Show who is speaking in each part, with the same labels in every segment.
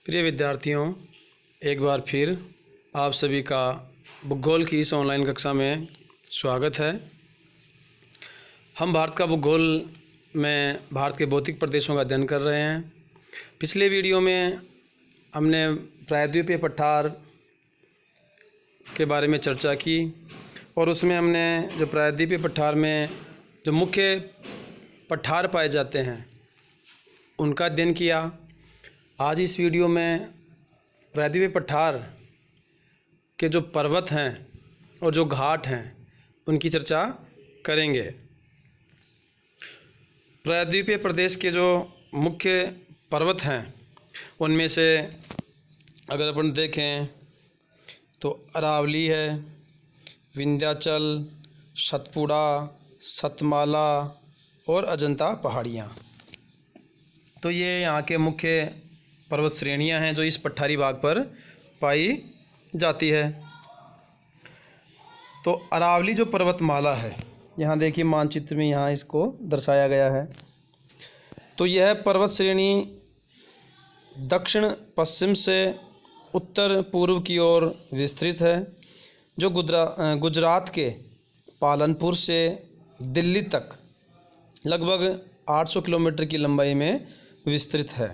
Speaker 1: प्रिय विद्यार्थियों, एक बार फिर आप सभी का भूगोल की इस ऑनलाइन कक्षा में स्वागत है। हम भारत का भूगोल में भारत के भौतिक प्रदेशों का अध्ययन कर रहे हैं। पिछले वीडियो में हमने प्रायद्वीपीय पठार के बारे में चर्चा की और उसमें हमने जो प्रायद्वीपीय पठार में जो मुख्य पठार पाए जाते हैं उनका अध्ययन किया। आज इस वीडियो में प्रायद्वीपीय पठार के जो पर्वत हैं और जो घाट हैं उनकी चर्चा करेंगे। प्रायद्वीपीय प्रदेश के जो मुख्य पर्वत हैं उनमें से अगर अपन देखें तो अरावली है, विंध्याचल, सतपुड़ा, सतमाला और अजंता पहाड़ियाँ। तो ये यहाँ के मुख्य पर्वत श्रेणियाँ हैं जो इस पठारी भाग पर पाई जाती है। तो अरावली जो पर्वतमाला है, यहाँ देखिए मानचित्र में यहाँ इसको दर्शाया गया है। तो यह पर्वत श्रेणी दक्षिण पश्चिम से उत्तर पूर्व की ओर विस्तृत है, जो गुजरात के पालनपुर से दिल्ली तक लगभग 800 किलोमीटर की लंबाई में विस्तृत है।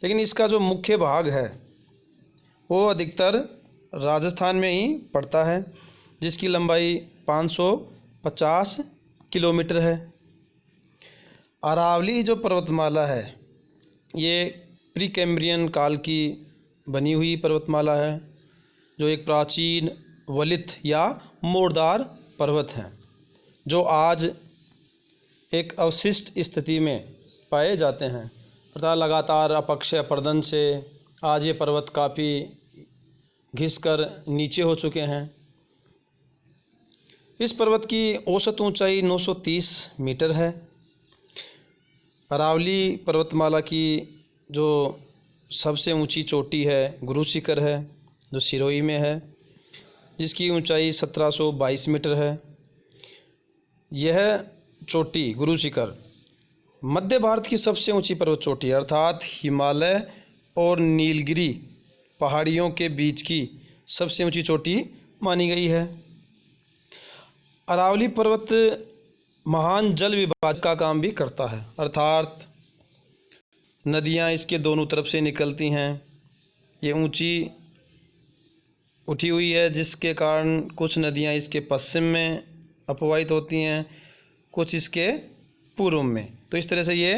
Speaker 1: लेकिन इसका जो मुख्य भाग है वो अधिकतर राजस्थान में ही पड़ता है, जिसकी लंबाई 550 किलोमीटर है। अरावली जो पर्वतमाला है ये प्री कैम्ब्रियन काल की बनी हुई पर्वतमाला है, जो एक प्राचीन वलित या मोड़दार पर्वत हैं जो आज एक अवशिष्ट स्थिति में पाए जाते हैं। अर्थात लगातार अपक्षय अपरदन से आज ये पर्वत काफ़ी घिसकर नीचे हो चुके हैं। इस पर्वत की औसत ऊंचाई 930 मीटर है। अरावली पर्वतमाला की जो सबसे ऊंची चोटी है गुरु शिखर है, जो सिरोही में है, जिसकी ऊंचाई 1722 मीटर है। यह चोटी गुरु शिखर मध्य भारत की सबसे ऊंची पर्वत चोटी है, अर्थात हिमालय और नीलगिरी पहाड़ियों के बीच की सबसे ऊंची चोटी मानी गई है। अरावली पर्वत महान जल विभाजक का काम भी करता है, अर्थात नदियां इसके दोनों तरफ से निकलती हैं। ये ऊंची उठी हुई है, जिसके कारण कुछ नदियां इसके पश्चिम में अपवाहित होती हैं, कुछ इसके पूर्व में। तो इस तरह से ये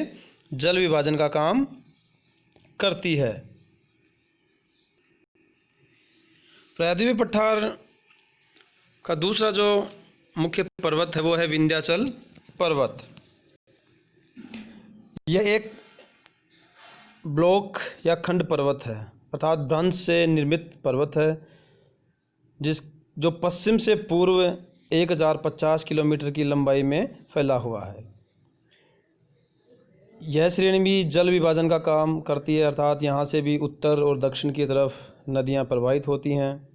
Speaker 1: जल विभाजन का काम करती है। प्रायद्वीपीय पठार का दूसरा जो मुख्य पर्वत है वो है विंध्याचल पर्वत। यह एक ब्लॉक या खंड पर्वत है, अर्थात भ्रंश से निर्मित पर्वत है, जो पश्चिम से पूर्व 1050 किलोमीटर की लंबाई में फैला हुआ है। यह श्रेणी भी जल विभाजन का काम करती है, अर्थात यहाँ से भी उत्तर और दक्षिण की तरफ नदियाँ प्रवाहित होती हैं।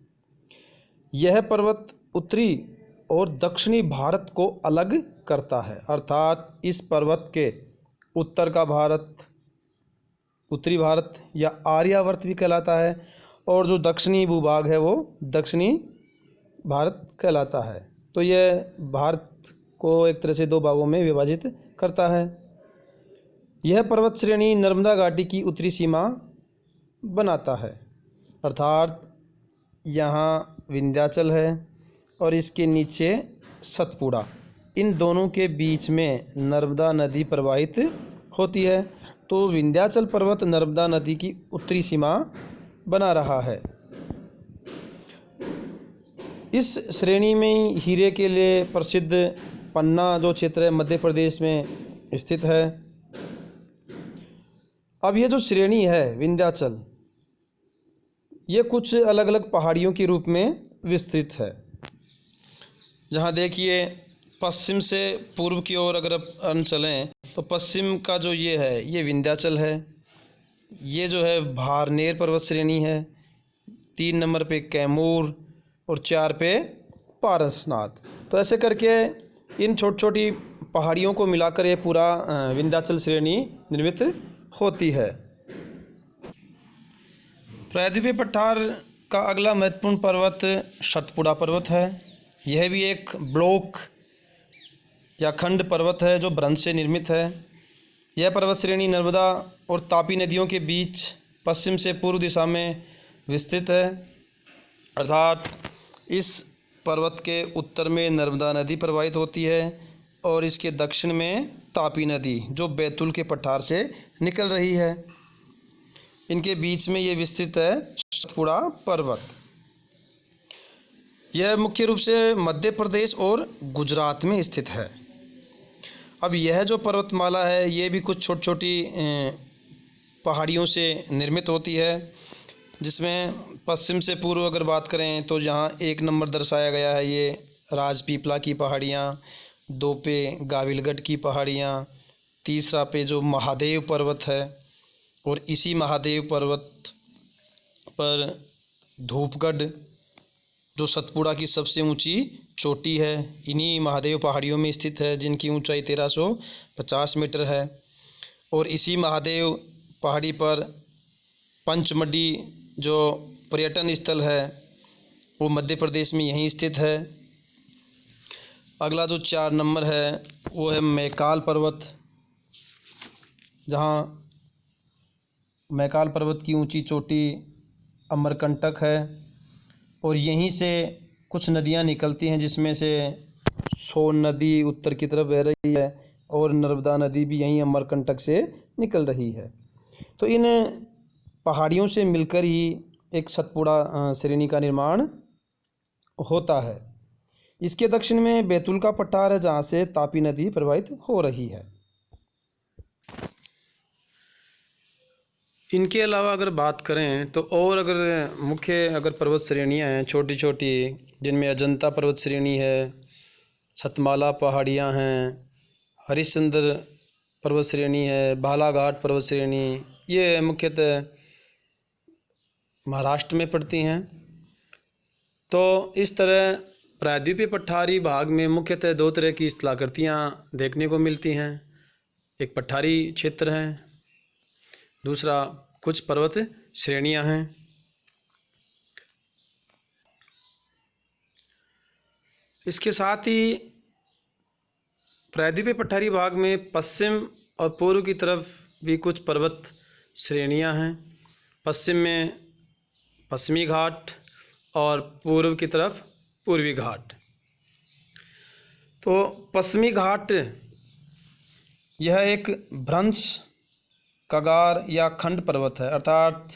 Speaker 1: यह पर्वत उत्तरी और दक्षिणी भारत को अलग करता है, अर्थात इस पर्वत के उत्तर का भारत उत्तरी भारत या आर्यावर्त भी कहलाता है, और जो दक्षिणी भूभाग है वो दक्षिणी भारत कहलाता है। तो यह भारत को एक तरह से दो भागों में विभाजित करता है। यह पर्वत श्रेणी नर्मदा घाटी की उत्तरी सीमा बनाता है, अर्थात यहाँ विंध्याचल है और इसके नीचे सतपुड़ा, इन दोनों के बीच में नर्मदा नदी प्रवाहित होती है। तो विंध्याचल पर्वत नर्मदा नदी की उत्तरी सीमा बना रहा है। इस श्रेणी में हीरे के लिए प्रसिद्ध पन्ना जो क्षेत्र है मध्य प्रदेश में स्थित है। अब ये जो श्रेणी है विंध्याचल, ये कुछ अलग अलग पहाड़ियों के रूप में विस्तृत है। जहाँ देखिए पश्चिम से पूर्व की ओर अगर अपन चलें तो पश्चिम का जो ये है ये विंध्याचल है। ये जो है भारनेर पर्वत श्रेणी है, 3 नंबर पे कैमूर और 4 पे पारसनाथ। तो ऐसे करके इन छोटी छोटी पहाड़ियों को मिलाकर ये पूरा विंध्याचल श्रेणी निर्मित होती है। प्रायद्वीपीय पठार का अगला महत्वपूर्ण पर्वत सतपुड़ा पर्वत है। यह भी एक ब्लॉक या खंड पर्वत है जो भ्रंश से निर्मित है। यह पर्वत श्रेणी नर्मदा और तापी नदियों के बीच पश्चिम से पूर्व दिशा में विस्तृत है, अर्थात इस पर्वत के उत्तर में नर्मदा नदी प्रवाहित होती है और इसके दक्षिण में तापी नदी जो बैतूल के पठार से निकल रही है। इनके बीच में ये विस्तृत है सतपुड़ा पर्वत। यह मुख्य रूप से मध्य प्रदेश और गुजरात में स्थित है। अब यह जो पर्वतमाला है ये भी कुछ छोटी छोटी पहाड़ियों से निर्मित होती है, जिसमें पश्चिम से पूर्व अगर बात करें तो जहाँ 1 नंबर दर्शाया गया है ये राजपीपला की पहाड़ियाँ, 2 पे गाविलगढ़ की पहाड़ियाँ, तीसरा पे जो महादेव पर्वत है और इसी महादेव पर्वत पर धूपगढ़ जो सतपुड़ा की सबसे ऊंची चोटी है, इन्हीं महादेव पहाड़ियों में स्थित है जिनकी ऊंचाई 1350 मीटर है। और इसी महादेव पहाड़ी पर पंचमढ़ी जो पर्यटन स्थल है वो मध्य प्रदेश में यहीं स्थित है। अगला जो 4 नंबर है वो है मैकाल पर्वत, जहाँ मैकाल पर्वत की ऊंची चोटी अमरकंटक है और यहीं से कुछ नदियां निकलती हैं, जिसमें से सोन नदी उत्तर की तरफ बह रही है और नर्मदा नदी भी यहीं अमरकंटक से निकल रही है। तो इन पहाड़ियों से मिलकर ही एक सतपुड़ा श्रेणी का निर्माण होता है। इसके दक्षिण में बैतूल का पठार है जहाँ से तापी नदी प्रवाहित हो रही है। इनके अलावा अगर बात करें तो और अगर मुख्य पर्वत श्रेणियाँ हैं छोटी छोटी, जिनमें अजंता पर्वत श्रेणी है, सतमाला पहाड़ियाँ हैं, हरिश्चंद्र पर्वत श्रेणी है, बालाघाट पर्वत श्रेणी, ये मुख्यतः महाराष्ट्र में पड़ती हैं। तो इस तरह प्रायद्वीपीय पठारी भाग में मुख्यतः 2 तरह की स्थलाकृतियाँ देखने को मिलती हैं। एक पठारी क्षेत्र है, दूसरा कुछ पर्वत श्रेणियां हैं। इसके साथ ही प्रायद्वीपीय पठारी भाग में पश्चिम और पूर्व की तरफ भी कुछ पर्वत श्रेणियां हैं। पश्चिम में पश्चिमी घाट और पूर्व की तरफ पूर्वी घाट। तो पश्चिमी घाट यह एक भ्रंश कगार या खंड पर्वत है, अर्थात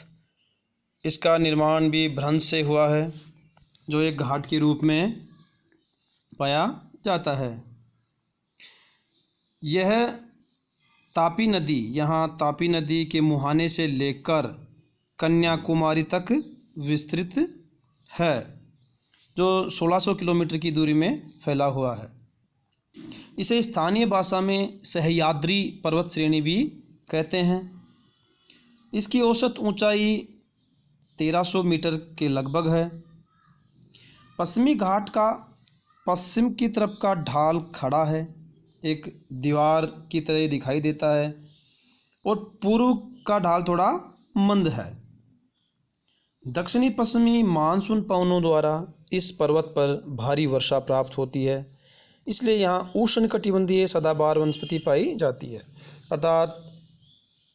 Speaker 1: इसका निर्माण भी भ्रंश से हुआ है जो एक घाट के रूप में पाया जाता है। यह तापी नदी यहाँ तापी नदी के मुहाने से लेकर कन्याकुमारी तक विस्तृत है, जो 1600 किलोमीटर की दूरी में फैला हुआ है। इसे स्थानीय भाषा में सह्याद्री पर्वत श्रेणी भी कहते हैं। इसकी औसत ऊंचाई 1300 मीटर के लगभग है। पश्चिमी घाट का पश्चिम की तरफ का ढाल खड़ा है, एक दीवार की तरह दिखाई देता है, और पूर्व का ढाल थोड़ा मंद है। दक्षिणी पश्चिमी मानसून पवनों द्वारा इस पर्वत पर भारी वर्षा प्राप्त होती है, इसलिए यहाँ उष्णकटिबंधीय सदाबहार वनस्पति पाई जाती है। अर्थात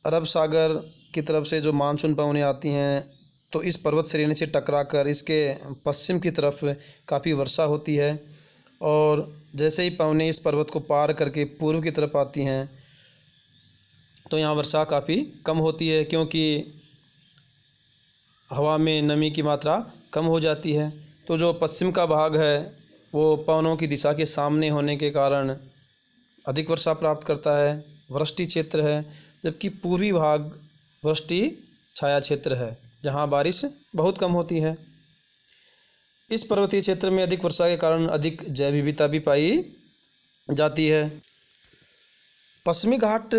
Speaker 1: अरब सागर की तरफ से जो मानसून पवनें आती हैं तो इस पर्वत श्रेणी से टकराकर इसके पश्चिम की तरफ काफ़ी वर्षा होती है, और जैसे ही पवनें इस पर्वत को पार करके पूर्व की तरफ आती हैं तो यहाँ वर्षा काफ़ी कम होती है, क्योंकि हवा में नमी की मात्रा कम हो जाती है। तो जो पश्चिम का भाग है वो पवनों की दिशा के सामने होने के कारण अधिक वर्षा प्राप्त करता है, वृष्टि क्षेत्र है, जबकि पूर्वी भाग वृष्टि छाया क्षेत्र है जहाँ बारिश बहुत कम होती है। इस पर्वतीय क्षेत्र में अधिक वर्षा के कारण अधिक जैव विविधता भी पाई जाती है। पश्चिमी घाट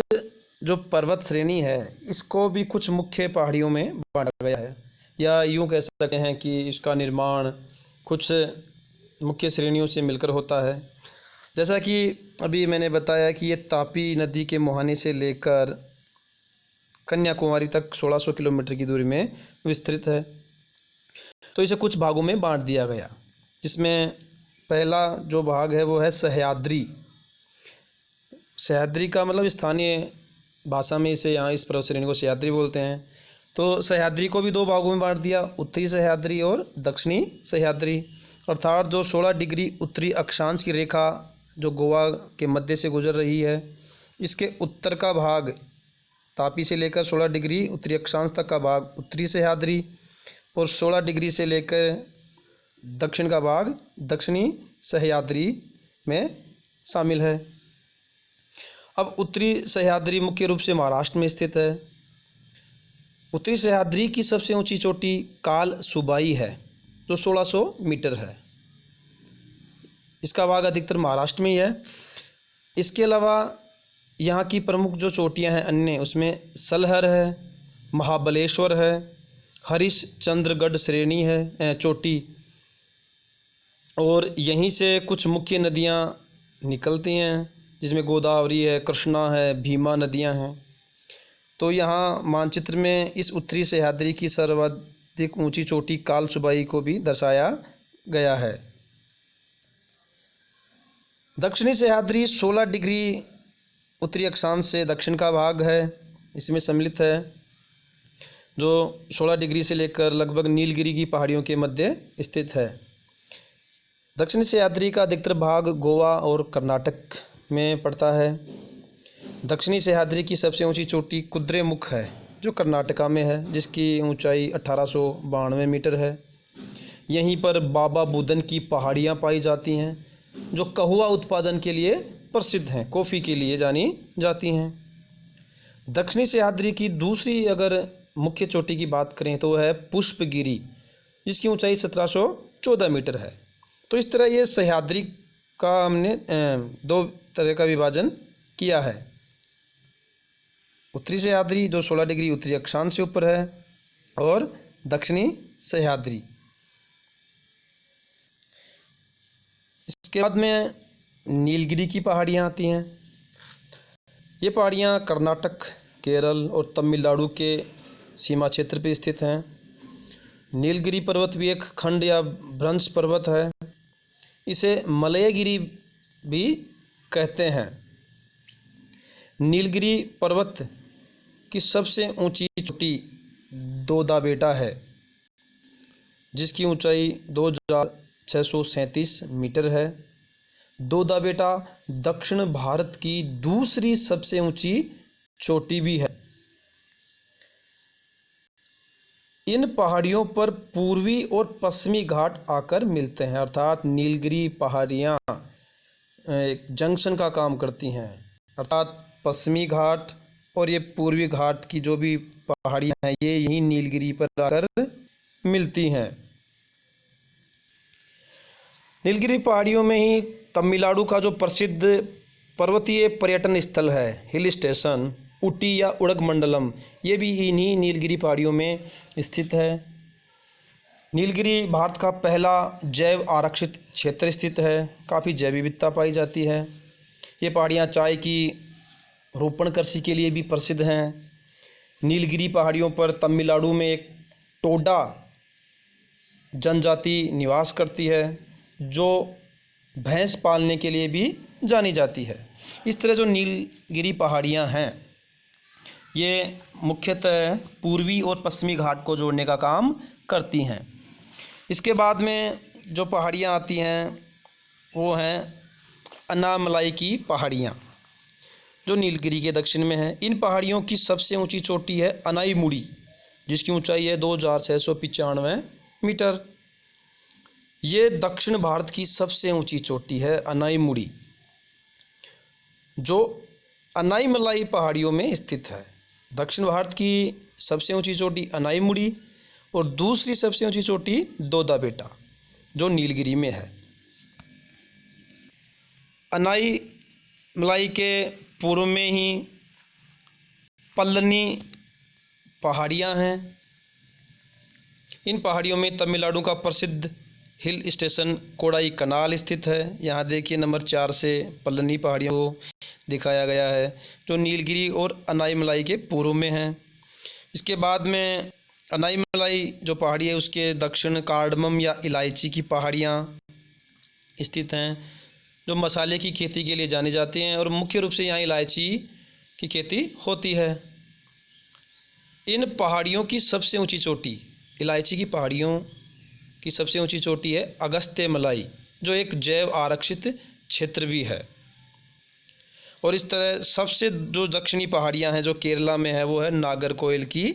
Speaker 1: जो पर्वत श्रेणी है इसको भी कुछ मुख्य पहाड़ियों में बांटा गया है, या यूँ कह सकते हैं कि इसका निर्माण कुछ मुख्य श्रेणियों से मिलकर होता है। जैसा कि अभी मैंने बताया कि ये तापी नदी के मुहाने से लेकर कन्याकुमारी तक 1600 किलोमीटर की दूरी में विस्तृत है। तो इसे कुछ भागों में बांट दिया गया, जिसमें पहला जो भाग है वो है सह्याद्री। सह्याद्री का मतलब स्थानीय भाषा में इसे यहाँ इस पर्वत श्रेणी को सह्याद्री बोलते हैं। तो सह्याद्री को भी दो भागों में बांट दिया, उत्तरी सह्याद्री और दक्षिणी सह्याद्री। अर्थात जो 16 डिग्री उत्तरी अक्षांश की रेखा जो गोवा के मध्य से गुजर रही है, इसके उत्तर का भाग तापी से लेकर 16 डिग्री उत्तरी अक्षांश तक का भाग उत्तरी सह्याद्री और 16 डिग्री से लेकर दक्षिण का भाग दक्षिणी सह्याद्री में शामिल है। अब उत्तरी सह्याद्री मुख्य रूप से महाराष्ट्र में स्थित है। उत्तरी सह्याद्री की सबसे ऊंची चोटी काल सुबाई है, जो 1600 मीटर है। इसका भाग अधिकतर महाराष्ट्र में ही है। इसके अलावा यहाँ की प्रमुख जो चोटियाँ हैं अन्य, उसमें सलहर है, महाबलेश्वर है, हरिश्चंद्रगढ़ श्रेणी है चोटी, और यहीं से कुछ मुख्य नदियाँ निकलती हैं, जिसमें गोदावरी है, कृष्णा है, भीमा नदियाँ हैं। तो यहाँ मानचित्र में इस उत्तरी सह्याद्री की सर्वाधिक ऊंची चोटी काल सुबाई को भी दर्शाया गया है। दक्षिणी सह्याद्री 16 डिग्री उत्तरी अक्षांश से दक्षिण का भाग है, इसमें सम्मिलित है, जो 16 डिग्री से लेकर लगभग नीलगिरी की पहाड़ियों के मध्य स्थित है। दक्षिणी सह्याद्री का अधिकतर भाग गोवा और कर्नाटक में पड़ता है। दक्षिणी सह्याद्री की सबसे ऊंची चोटी कुद्रेमुख है, जो कर्नाटका में है, जिसकी ऊंचाई 1892 मीटर है। यहीं पर बाबा बुदन की पहाड़ियाँ पाई जाती हैं, जो कहवा उत्पादन के लिए प्रसिद्ध हैं, कॉफ़ी के लिए जानी जाती हैं। दक्षिणी सह्याद्री की दूसरी अगर मुख्य चोटी की बात करें तो वह है पुष्पगिरी, जिसकी ऊंचाई 1714 मीटर है। तो इस तरह ये सह्याद्री का हमने दो तरह का विभाजन किया है। उत्तरी सह्याद्री जो 16 डिग्री उत्तरी अक्षांश से ऊपर है, और दक्षिणी सह्याद्री। इसके बाद में नीलगिरी की पहाड़ियाँ आती हैं। ये पहाड़ियाँ कर्नाटक, केरल और तमिलनाडु के सीमा क्षेत्र पर स्थित हैं। नीलगिरी पर्वत भी एक खंड या भ्रंश पर्वत है। इसे मलयगिरी भी कहते हैं। नीलगिरी पर्वत की सबसे ऊंची चोटी दोदाबेटा है, जिसकी ऊंचाई 2637 मीटर है। दोदाबेटा दक्षिण भारत की दूसरी सबसे ऊंची चोटी भी है। इन पहाड़ियों पर पूर्वी और पश्चिमी घाट आकर मिलते हैं, अर्थात नीलगिरी पहाड़ियाँ एक जंक्शन का काम करती हैं, अर्थात पश्चिमी घाट और ये पूर्वी घाट की जो भी पहाड़ियाँ हैं, ये यहीं नीलगिरी पर आकर मिलती हैं। नीलगिरी पहाड़ियों में ही तमिलनाडु का जो प्रसिद्ध पर्वतीय पर्यटन स्थल है, हिल स्टेशन ऊटी या उड़गमंडलम, ये भी इन्हीं नीलगिरी पहाड़ियों में स्थित है। नीलगिरी भारत का पहला जैव आरक्षित क्षेत्र स्थित है। काफ़ी जैव विविधता पाई जाती है। ये पहाड़ियाँ चाय की रोपण कृषि के लिए भी प्रसिद्ध हैं। नीलगिरी पहाड़ियों पर तमिलनाडु में एक टोडा जनजाति निवास करती है, जो भैंस पालने के लिए भी जानी जाती है। इस तरह जो नीलगिरी पहाड़ियाँ हैं, ये मुख्यतः पूर्वी और पश्चिमी घाट को जोड़ने का काम करती हैं। इसके बाद में जो पहाड़ियाँ आती हैं वो हैं अन्नामलाई की पहाड़ियाँ, जो नीलगिरी के दक्षिण में है। इन पहाड़ियों की सबसे ऊंची चोटी है अनाईमुड़ी, जिसकी ऊंचाई है 2695 मीटर। ये दक्षिण भारत की सबसे ऊंची चोटी है अनाईमुड़ी, जो अनाईमलाई पहाड़ियों में स्थित है। दक्षिण भारत की सबसे ऊंची चोटी अनाईमुड़ी और दूसरी सबसे ऊंची चोटी दोदाबेटा, जो नीलगिरी में है। अनाईमलाई के पूर्व में ही पल्लनी पहाड़ियाँ हैं। इन पहाड़ियों में तमिलनाडु का प्रसिद्ध हिल स्टेशन कोडाई कनाल स्थित है। यहाँ देखिए नंबर 4 से पल्लनी पहाड़ियों को दिखाया गया है, जो नीलगिरी और अनाईमलाई के पूर्व में हैं। इसके बाद में अनाईमलाई जो पहाड़ी है उसके दक्षिण कार्डमम या इलायची की पहाड़ियाँ स्थित हैं, जो मसाले की खेती के लिए जानी जाती हैं और मुख्य रूप से यहाँ इलायची की खेती होती है। इन पहाड़ियों की सबसे ऊंची चोटी, इलायची की पहाड़ियों की सबसे ऊंची चोटी है अगस्त्यमलाई, जो एक जैव आरक्षित क्षेत्र भी है। और इस तरह सबसे जो दक्षिणी पहाड़ियाँ हैं जो केरला में है वो है नागरकोइल की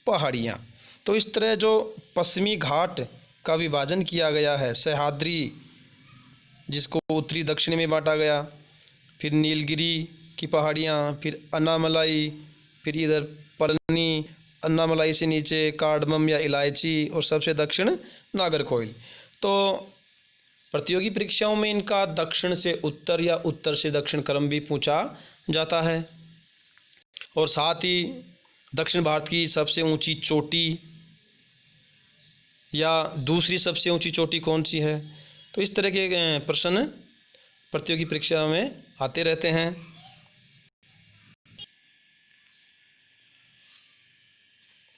Speaker 1: पहाड़ियाँ। तो इस तरह जो पश्चिमी घाट का विभाजन किया गया है, सह्याद्री जिसको उत्तरी दक्षिणी में बांटा गया, फिर नीलगिरी की पहाड़ियाँ, फिर अन्नामलाई, फिर इधर परनी, अन्नामलाई से नीचे कार्डमम या इलायची और सबसे दक्षिण नागरकोइल। तो प्रतियोगी परीक्षाओं में इनका दक्षिण से उत्तर या उत्तर से दक्षिण क्रम भी पूछा जाता है। और साथ ही दक्षिण भारत की सबसे ऊंची चोटी या दूसरी सबसे ऊंची चोटी कौन सी है। तो इस तरह के प्रश्न प्रतियोगी परीक्षा में आते रहते हैं।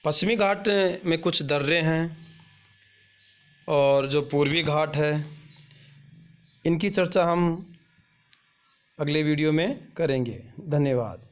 Speaker 1: पश्चिमी घाट में कुछ दर्रे हैं और जो पूर्वी घाट है इनकी चर्चा हम अगले वीडियो में करेंगे। धन्यवाद।